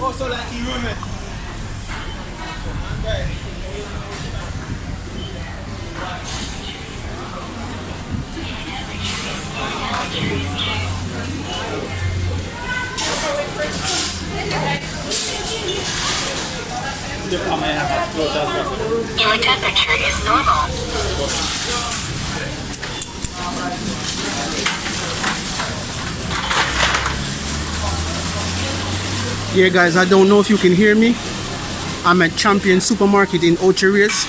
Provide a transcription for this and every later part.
Also like you women. Your temperature is normal. Yeah guys, I don't know if you can hear me. I'm at Champion Supermarket in Ocho Rios.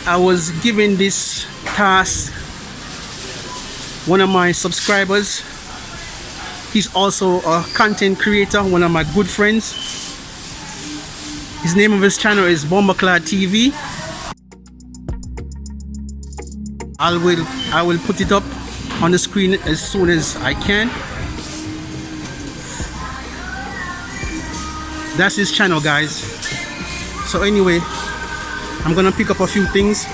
I was given this task, one of my subscribers. He's also a content creator, one of my good friends. His name of his channel is Bombaclad TV. I will put it up on the screen as soon as I can. That's his channel, guys. So anyway, I'm gonna pick up a few things.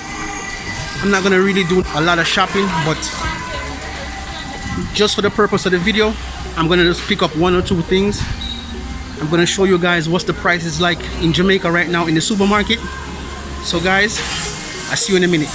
I'm not gonna really do a lot of shopping, but just for the purpose of the video, I'm gonna just pick up one or two things. I'm gonna show you guys what's the prices like in Jamaica right now in the supermarket. So guys, I'll see you in a minute.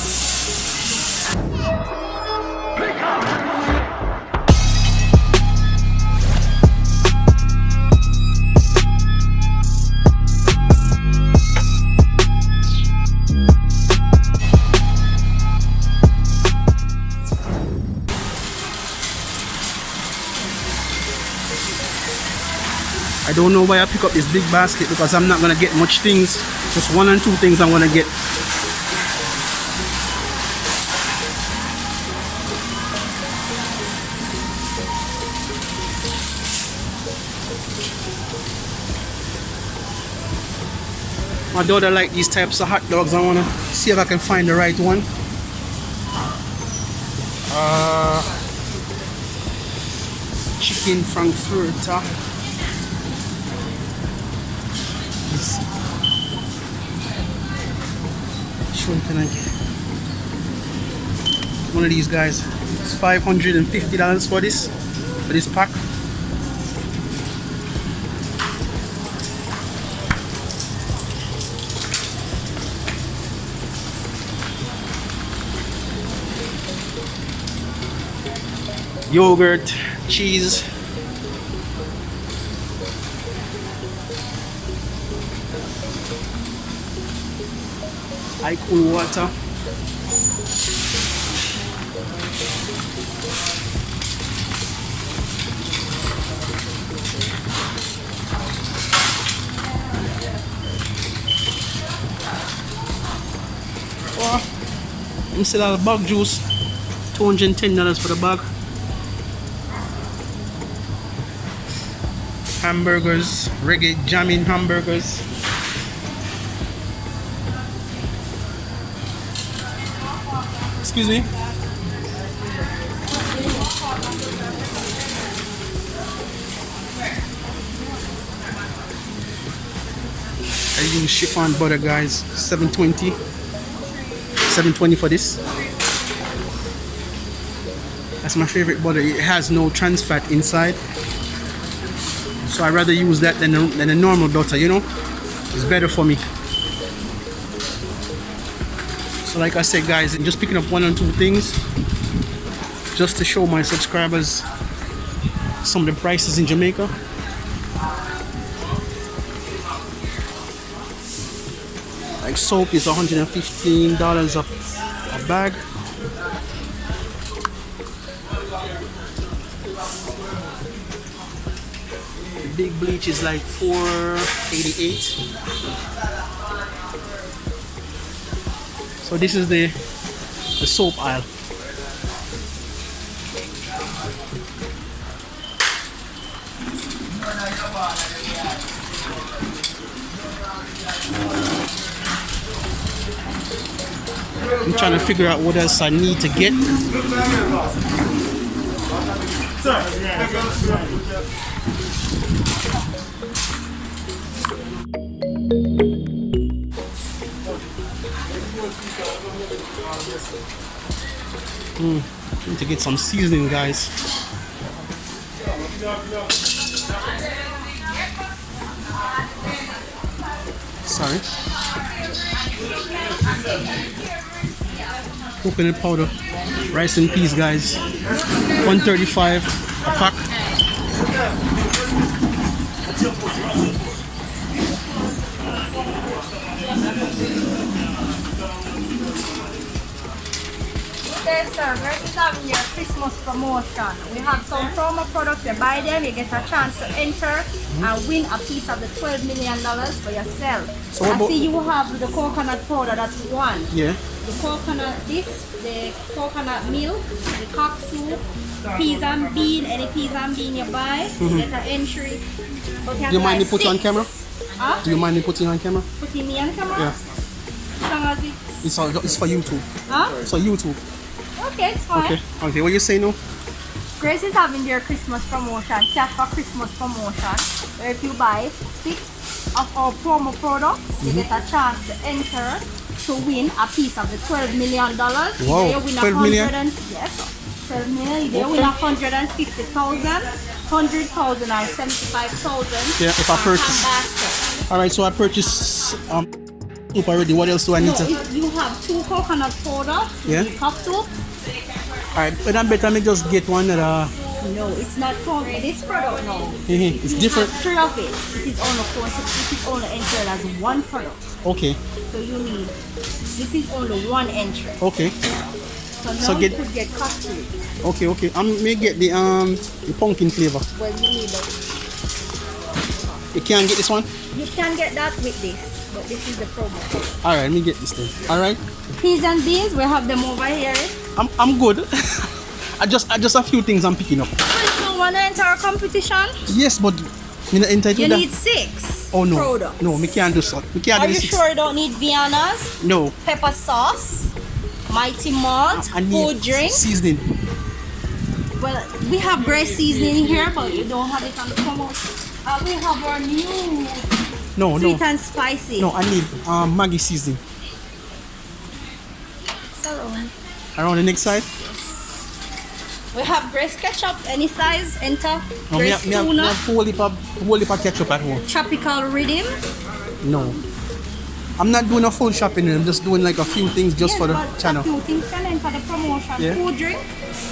I don't know why I pick up this big basket, because I'm not gonna get much things. Just one or two things I'm gonna get. My daughter likes these types of hot dogs. I wanna see if I can find the right one. Chicken frankfurter. Which one can I get? One of these guys. It's $550 for this pack. Yogurt, cheese. Cool water. I'm still out of bag juice. $210 for the bag. Hamburgers, reggae jamming hamburgers. Excuse me. I use chiffon butter, guys. $7.20 for this. That's my favorite butter. It has no trans fat inside, so I'd rather use that than a normal butter, you know. It's better for me. So like I said, guys, I'm just picking up one or two things just to show my subscribers some of the prices in Jamaica. Like soap is $115 a bag. The big bleach is like $4.88. So this is the soap aisle. I'm trying to figure out what else I need to get. Need to get some seasoning, guys. Sorry. Coconut powder. Rice and peas, guys. 135 a pack. Okay, sir, versus having your Christmas promotion. We have some promo products. You buy them, you get a chance to enter and win a piece of the $12 million for yourself. So what I about- see you have the coconut powder, that's one. Yeah. The coconut the coconut milk, the cock soup, peas and bean, any peas and bean you buy, you get an entry. But Do you mind me putting on camera? Huh? Do you mind me putting on camera? Putting me on camera? Yeah. As long as It's for YouTube. huh? It's for YouTube. Okay, it's fine. Okay. Okay. What you say now? Grace is having their Christmas promotion, Cash for Christmas promotion, where if you buy 6 of our promo products, you get a chance to enter to win a piece of the $12 million. Wow, You win 12 million? yes, 12 million. You win 150,000, 100,000 or 75,000. Yeah, if I purchase. Basket. All right. So I purchased soup already. What else do I need No, to? you have 2 coconut powder, Yeah. the cock soup. Alright, but I'm better me just get one that No, it's not from this product, no. it's You different. have 3 of it. It is only entered as one product. Okay, So you need, this is only one entry. okay, So now So you get- could get custard. okay. I may get the pumpkin flavor. Well, you need that. You can't get this one? You can get that with this, but this is the promo. Alright, let me get this thing. Alright. Peas and beans, we have them over here. I'm good. I just a few things I'm picking up. So you don't want to enter a competition? Yes, but me not entitled You to need that. 6 Oh no. products. No, me can't do so. Me can't Are do you the 6. sure you don't need Vienna's, No. pepper sauce, mighty malt, I need food drink? seasoning. Well, we have Grace seasoning here, but you don't have it on the promo. We have our new No, sweet no. and spicy. No, I need Maggi seasoning. Around the next side? We have Grace ketchup, any size, enter. No, me Grace have tuna, whole heap of ketchup at home. tropical rhythm. No. I'm not doing a full shopping, I'm just doing like a few things just for the but channel. a few things can enter the promotion. Yeah. Food drink.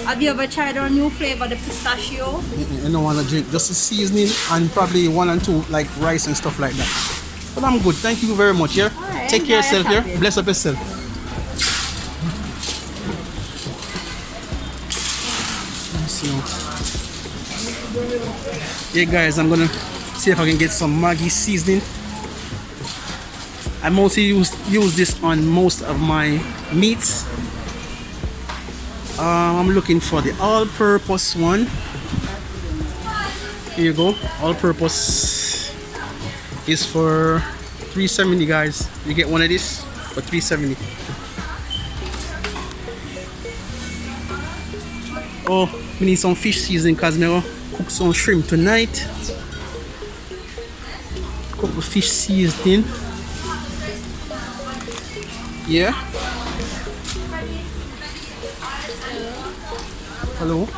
Have you ever tried our new flavor, the pistachio? I don't want to drink, just the seasoning and probably 1 and 2 like rice and stuff like that. But I'm good, thank you very much, yeah? Alright, Take care of enjoy yourself, your yeah? shopping. Bless up yourself. Yeah guys, I'm gonna see if I can get some Maggi seasoning. I mostly use this on most of my meats. I'm looking for the all-purpose one. Here you go. All-purpose is for $3.70, guys. You get one of these for $3.70. Oh, we need some fish seasoning because I'm gonna cook some shrimp tonight. Cook the fish seasoning. Yeah. Hello.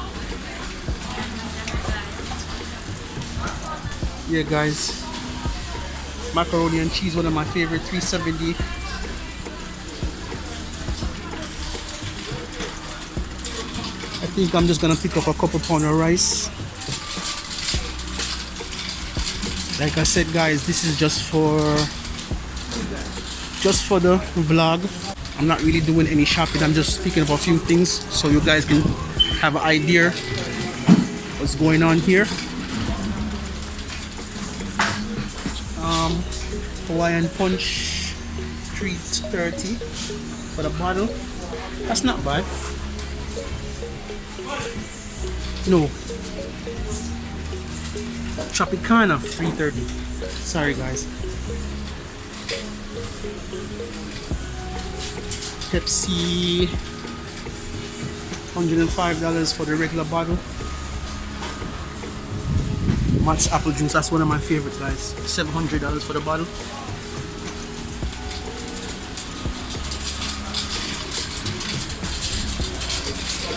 Yeah, guys. Macaroni and cheese, one of my favorite, $3.70. I think I'm just gonna pick up a couple pound of rice. Like I said, guys, this is just for the vlog. I'm not really doing any shopping. I'm just speaking of a few things so you guys can have an idea what's going on here. Hawaiian punch, $3.30 for the bottle. That's not bad. No. Tropicana, $3.30. Sorry, guys. Pepsi, $105 for the regular bottle. Matt's apple juice, that's one of my favorites, guys. $700 for the bottle.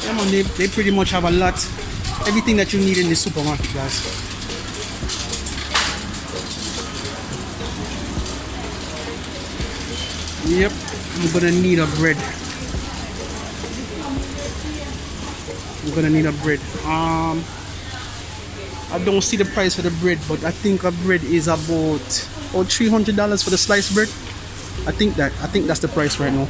Yeah, man, they pretty much have a lot, everything that you need in the supermarket, guys. Yep, I'm gonna need a bread. I'm gonna need a bread. I don't see the price for the bread, but I think a bread is about $300 for the sliced bread. I think that's the price right now.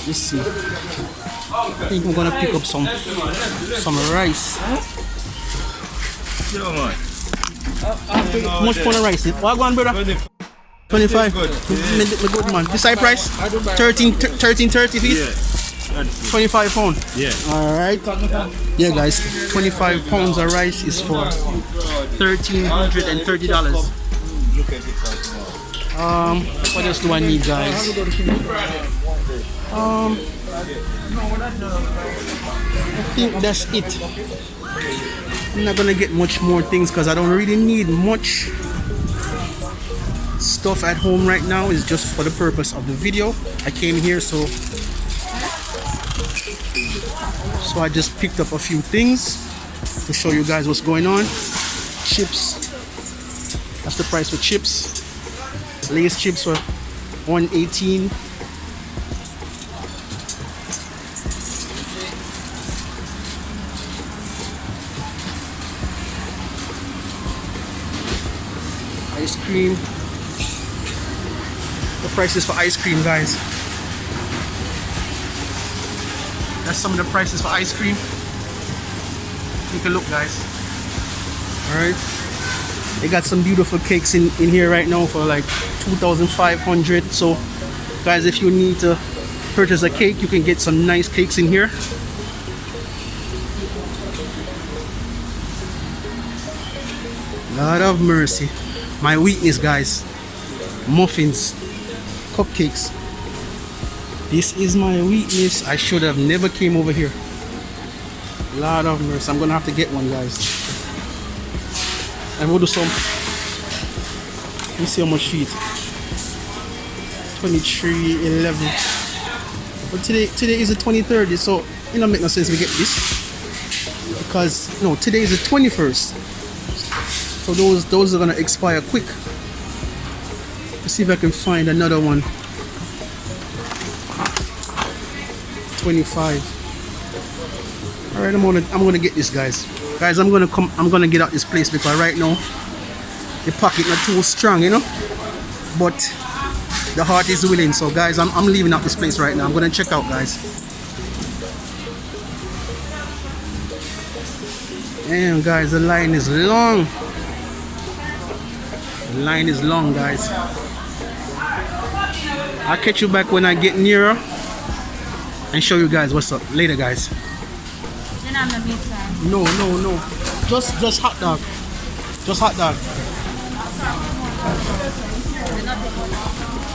Let's see. I think I'm gonna pick up some rice. How much for the rice? What going, brother? 25. My good man. This side price? 13.30 feet. 25 pounds. Yeah. All right. Yeah, guys. 25 pounds of rice is for $1,330. What else do I need, guys? I think that's it. I'm not gonna get much more things because I don't really need much stuff at home right now. It's just for the purpose of the video. I came here, so I just picked up a few things to show you guys what's going on. Chips. That's the price for chips. Lay's chips were $1.18. Ice cream. The prices for ice cream, guys. That's some of the prices for ice cream. Take a look, guys. Alright. They got some beautiful cakes in here right now for like $2,500. So guys, if you need to purchase a cake, you can get some nice cakes in here. Lord of mercy. My weakness, guys. Muffins. Cupcakes. This is my weakness. I should have never came over here. Lord of mercy. I'm gonna have to get one, guys. And we'll do some. Let me see how much feet. 23.11. But today is the 23rd, so it don't make no sense we get this. Because no, today is the 21st. So those are gonna expire quick. Let's see if I can find another one. 25. Alright, I'm gonna get this, guys. Guys, I'm gonna get out this place because right now the pocket not too strong, you know. But the heart is willing. So guys, I'm leaving out this place right now. I'm gonna check out, guys. Damn, guys, the line is long. The line is long, guys. I'll catch you back when I get nearer and show you guys what's up later, guys. No. Just hot dog. Just hot dog.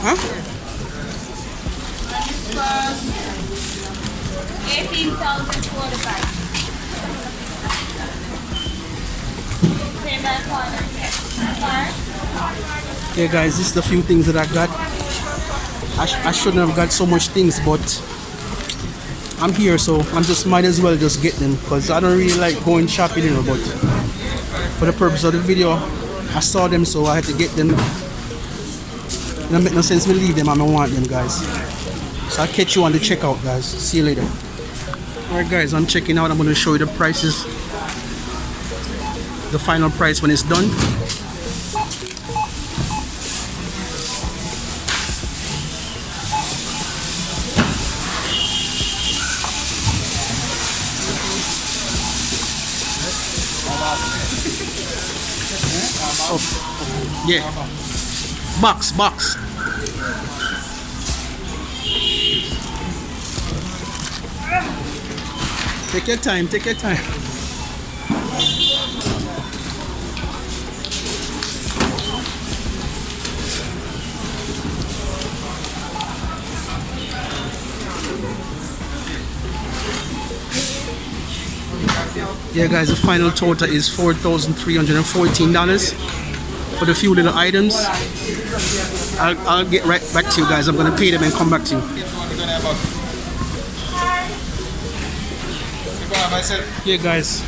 Huh? 18,045. Yeah, guys, this is the few things that I got. I shouldn't have got so much things, but I'm here, so I'm just might as well just get them because I don't really like going shopping, you know. But for the purpose of the video, I saw them, so I had to get them. It don't make no sense me leave them. I don't want them, guys. So I'll catch you on the checkout, guys. See you later. Alright, guys, I'm checking out. I'm going to show you the prices, the final price when it's done. Oh, yeah. Box. Take your time. Yeah, guys, the final total is $4,314 for the few little items. I'll get right back to you guys. I'm gonna pay them and come back to you. Yeah, guys,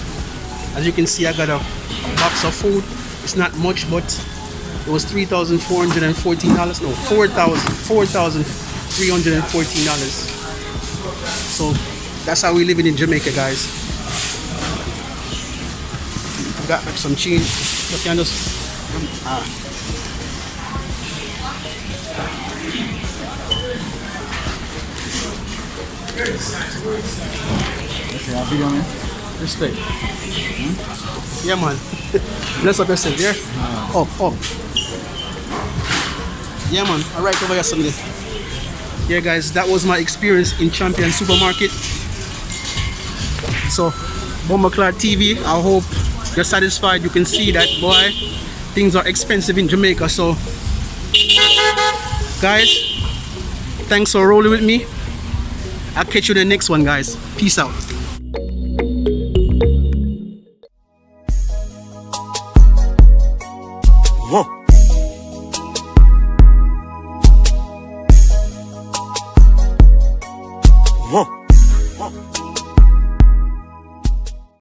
as you can see, I got a box of food. It's not much, but it was $3,414. No, $4,314. So that's how we living in Jamaica, guys. Got back some change. You can just respect. Yeah, man. Bless up yourself, yeah? Up. Yeah, man. All right, over here someday. Yeah, guys, that was my experience in Champion Supermarket. So, Bombaclad TV, I hope you're satisfied. You can see that, boy, things are expensive in Jamaica. So, guys, thanks for rolling with me. I'll catch you in the next one, guys. Peace out. Whoa. Whoa. Whoa.